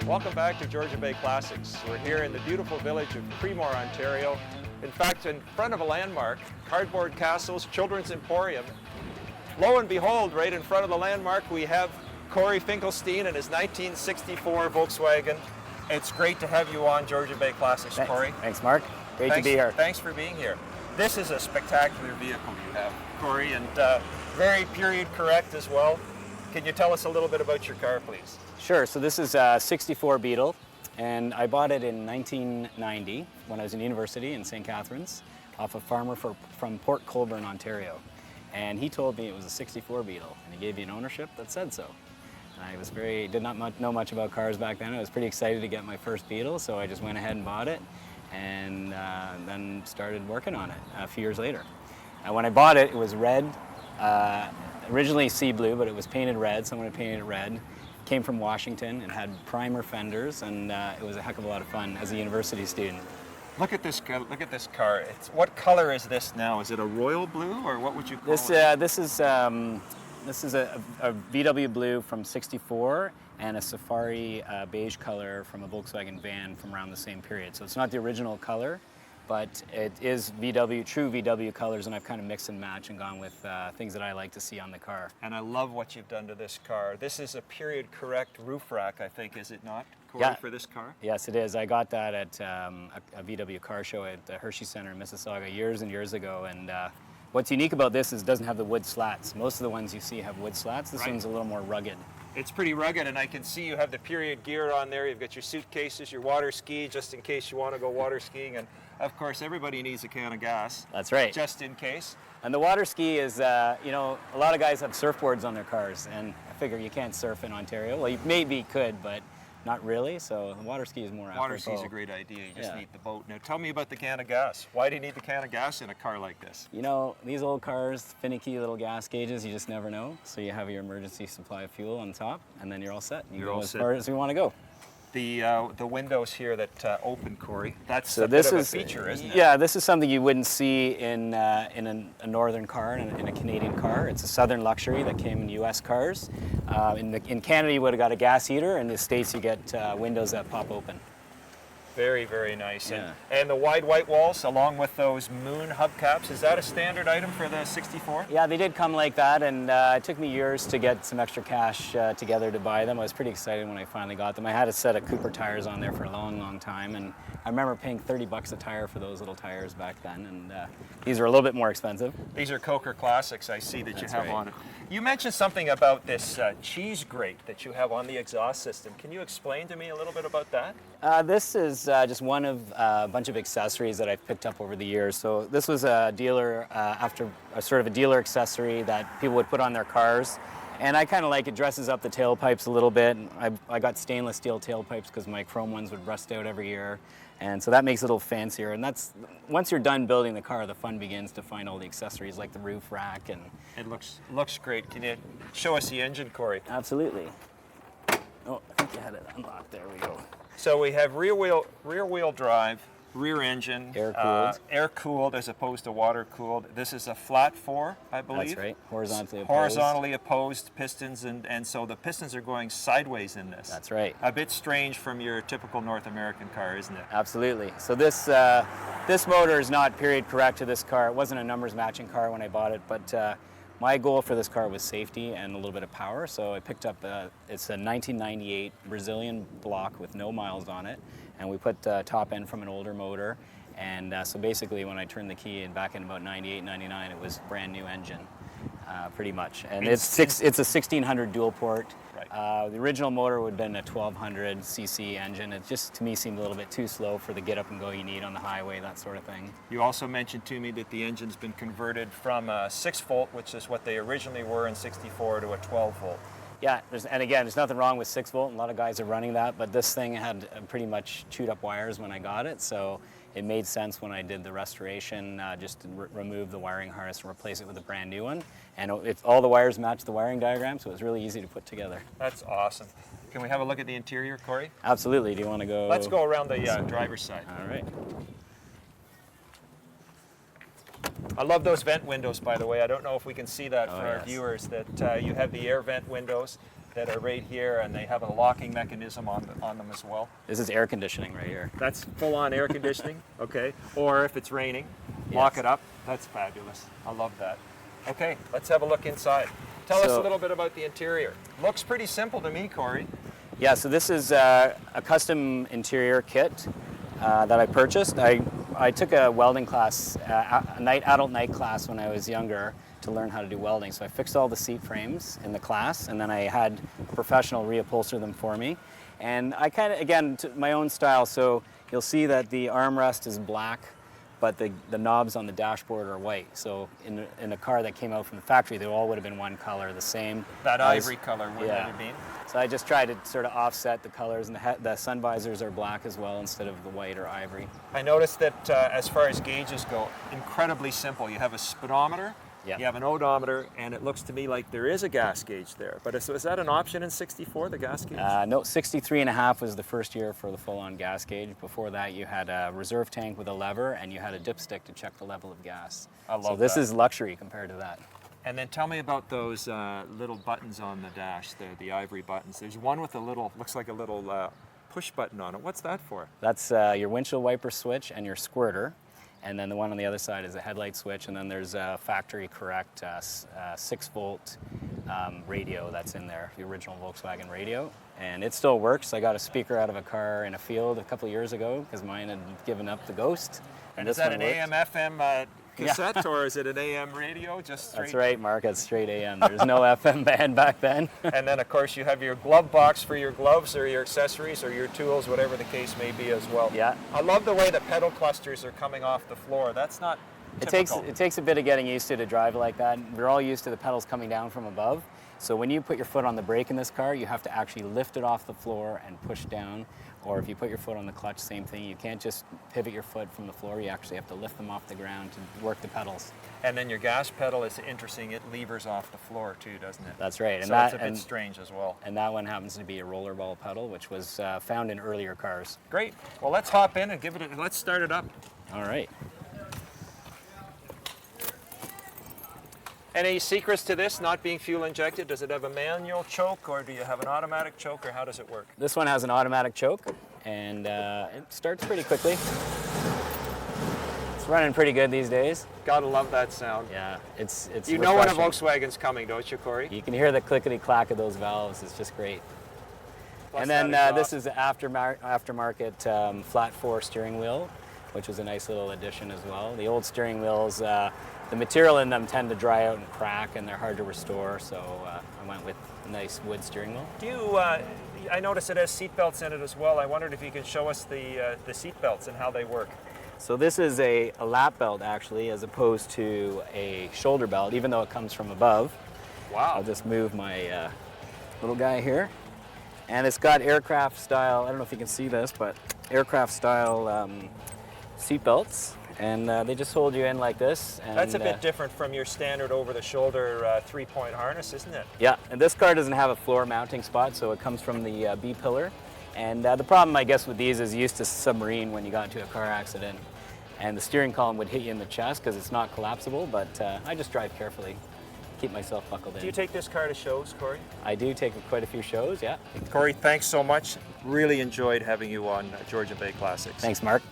Welcome back to Georgian Bay Classics. We're here in the beautiful village of Creemore, Ontario. In fact, in front of a landmark, Cardboard Castle's Children's Emporium. Lo and behold, right in front of the landmark, we have Corey Finkelstein and his 1964 Volkswagen. It's great to have you on Georgian Bay Classics, Thanks. Corey. Thanks, Mark. Great to be here. Thanks for being here. This is a spectacular vehicle you have, Corey, and very period correct as well. Can you tell us a little bit about your car, please? Sure. So this is a 64 Beetle, and I bought it in 1990 when I was in university in St. Catharines, off a farmer from Port Colborne, Ontario. And he told me it was a 64 Beetle, and he gave me an ownership that said so. And I did not know much about cars back then. I was pretty excited to get my first Beetle, so I just went ahead and bought it, and then started working on it a few years later. And when I bought it, it was red, originally sea blue, but it was painted red. Someone had painted it red. Came from Washington and had primer fenders, and it was a heck of a lot of fun as a university student. Look at this car. What color is this now? Is it a royal blue, or what would you call it? This is a VW blue from '64 and a safari beige color from a Volkswagen van from around the same period. So it's not the original color, but it is true VW colors, and I've kind of mixed and matched and gone with things that I like to see on the car. And I love what you've done to this car. This is a period correct roof rack, I think, is it not, Corey, yeah, for this car? Yes, it is. I got that at a VW car show at the Hershey Center in Mississauga years and years ago, and what's unique about this is it doesn't have the wood slats. Most of the ones you see have wood slats. This one's a little more rugged. It's pretty rugged, and I can see you have the period gear on there. You've got your suitcases, your water ski, just in case you want to go water skiing. And of course, everybody needs a can of gas. That's right. Just in case. And the water ski is, a lot of guys have surfboards on their cars, and I figure you can't surf in Ontario. Well, you maybe could, but not really, so the water ski is more apropos. Water ski is a great idea. You just need the boat. Now, tell me about the can of gas. Why do you need the can of gas in a car like this? You know, these old cars, finicky little gas gauges, you just never know. So you have your emergency supply of fuel on top, and then you're all set. You go as far as you want to go. The windows here that open, Corey, that's a bit of a feature, isn't it? Yeah, this is something you wouldn't see in a northern car, in a Canadian car. It's a southern luxury that came in U.S. cars. In Canada, you would have got a gas heater. In the States, you get windows that pop open. Very, very nice. Yeah. And the wide white walls, along with those moon hubcaps, is that a standard item for the 64? Yeah, they did come like that, and it took me years to get some extra cash together to buy them. I was pretty excited when I finally got them. I had a set of Cooper tires on there for a long, long time, and I remember paying $30 a tire for those little tires back then, and these are a little bit more expensive. These are Coker Classics, I see, that you have right on it. You mentioned something about this cheese grate that you have on the exhaust system. Can you explain to me a little bit about that? This is just one of a bunch of accessories that I've picked up over the years. So this was a dealer, after a sort of a dealer accessory that people would put on their cars. And I kind of like it, dresses up the tailpipes a little bit. I got stainless steel tailpipes because my chrome ones would rust out every year. And so that makes it a little fancier. And that's, once you're done building the car, the fun begins to find all the accessories like the roof rack. And it looks great. Can you show us the engine, Corey? Absolutely. Oh, I think you had it unlocked. There we go. So we have rear wheel drive, rear engine, air cooled as opposed to water cooled. This is a flat 4, I believe. That's right, horizontally opposed pistons, and so the pistons are going sideways in this. That's right. A bit strange from your typical North American car, isn't it? Absolutely. So this motor is not period correct to this car. It wasn't a numbers matching car when I bought it, but my goal for this car was safety and a little bit of power, so I picked up, it's a 1998 Brazilian block with no miles on it, and we put the top end from an older motor, and so basically when I turned the key in back in about 98, 99, it was brand new engine, pretty much. And it's a 1600 dual port. Right. The original motor would have been a 1200 cc engine. It just, to me, seemed a little bit too slow for the get up and go you need on the highway, that sort of thing. You also mentioned to me that the engine's been converted from a 6-volt, which is what they originally were in 64, to a 12-volt. Yeah, and again, there's nothing wrong with 6-volt. A lot of guys are running that, but this thing had pretty much chewed up wires when I got it, so it made sense when I did the restoration just to remove the wiring harness and replace it with a brand new one. And all the wires match the wiring diagram, so it was really easy to put together. That's awesome. Can we have a look at the interior, Corey? Absolutely. Do you want to go? Let's go around the driver's side. All right. I love those vent windows, by the way. I don't know if we can see that for our viewers, that you have the air vent windows. that are right here, and they have a locking mechanism on them as well. This is air conditioning right here. That's full-on air conditioning, okay? Or if it's raining, lock Yes. it up. That's fabulous. I love that. Okay, let's have a look inside. Tell us a little bit about the interior. Looks pretty simple to me, Corey. Yeah, so this is a custom interior kit that I purchased. I took a welding class, adult night class when I was younger to learn how to do welding. So I fixed all the seat frames in the class, and then I had a professional reupholster them for me. And I kind of, again, to my own style, so you'll see that the armrest is black, but the knobs on the dashboard are white. So in a car that came out from the factory, they all would have been one color, the same. That ivory color would yeah. have been. So I just tried to sort of offset the colors, and the sun visors are black as well instead of the white or ivory. I noticed that as far as gauges go, incredibly simple. You have a speedometer, Yeah. you have an odometer, and it looks to me like there is a gas gauge there. But is that an option in 64, the gas gauge? No, 63.5 was the first year for the full-on gas gauge. Before that, you had a reserve tank with a lever, and you had a dipstick to check the level of gas. I love so this that. is luxury compared to that. And then tell me about those little buttons on the dash, the ivory buttons. There's one with a little, looks like a little push button on it. What's that for? That's your windshield wiper switch and your squirter. And then the one on the other side is a headlight switch, and then there's a factory correct 6-volt radio that's in there, the original Volkswagen radio. And it still works. I got a speaker out of a car in a field a couple of years ago because mine had given up the ghost. And this is that one an worked. AM/FM cassette, or is it an AM radio? Just straight? That's right, Mark. It's straight AM. There's no FM band back then. And then, of course, you have your glove box for your gloves or your accessories or your tools, whatever the case may be as well. Yeah. I love the way the pedal clusters are coming off the floor. That's not typical. It takes a bit of getting used to drive like that. We're all used to the pedals coming down from above. So when you put your foot on the brake in this car, you have to actually lift it off the floor and push down. Or if you put your foot on the clutch, same thing. You can't just pivot your foot from the floor. You actually have to lift them off the ground to work the pedals. And then your gas pedal is interesting. It levers off the floor too, doesn't it? That's right. And So it's a bit strange as well. And that one happens to be a rollerball pedal, which was found in earlier cars. Great. Well, let's hop in and let's start it up. All right. Any secrets to this not being fuel injected? Does it have a manual choke, or do you have an automatic choke, or how does it work? This one has an automatic choke, and it starts pretty quickly. It's running pretty good these days. Gotta love that sound. Yeah, it's You know when a refreshing. Volkswagen's coming, don't you, Corey? You can hear the clickety-clack of those valves. It's just great. Plus And then that this exhaust. is the aftermarket flat 4 steering wheel, which was a nice little addition as well. The old steering wheels, the material in them tend to dry out and crack, and they're hard to restore, so I went with a nice wood steering wheel. Do you, I notice it has seat belts in it as well. I wondered if you can show us the seat belts and how they work. So this is a lap belt, actually, as opposed to a shoulder belt, even though it comes from above. Wow. I'll just move my little guy here. And it's got aircraft style, I don't know if you can see this, but aircraft style seat belts. And they just hold you in like this. And, That's a bit different from your standard over-the-shoulder 3-point harness, isn't it? Yeah, and this car doesn't have a floor mounting spot, so it comes from the B pillar. And the problem, I guess, with these is you used to submarine when you got into a car accident. And the steering column would hit you in the chest because it's not collapsible, but I just drive carefully, keep myself buckled in. Do you take this car to shows, Corey? I do take quite a few shows, yeah. Corey, thanks so much. Really enjoyed having you on Georgian Bay Classics. Thanks, Mark.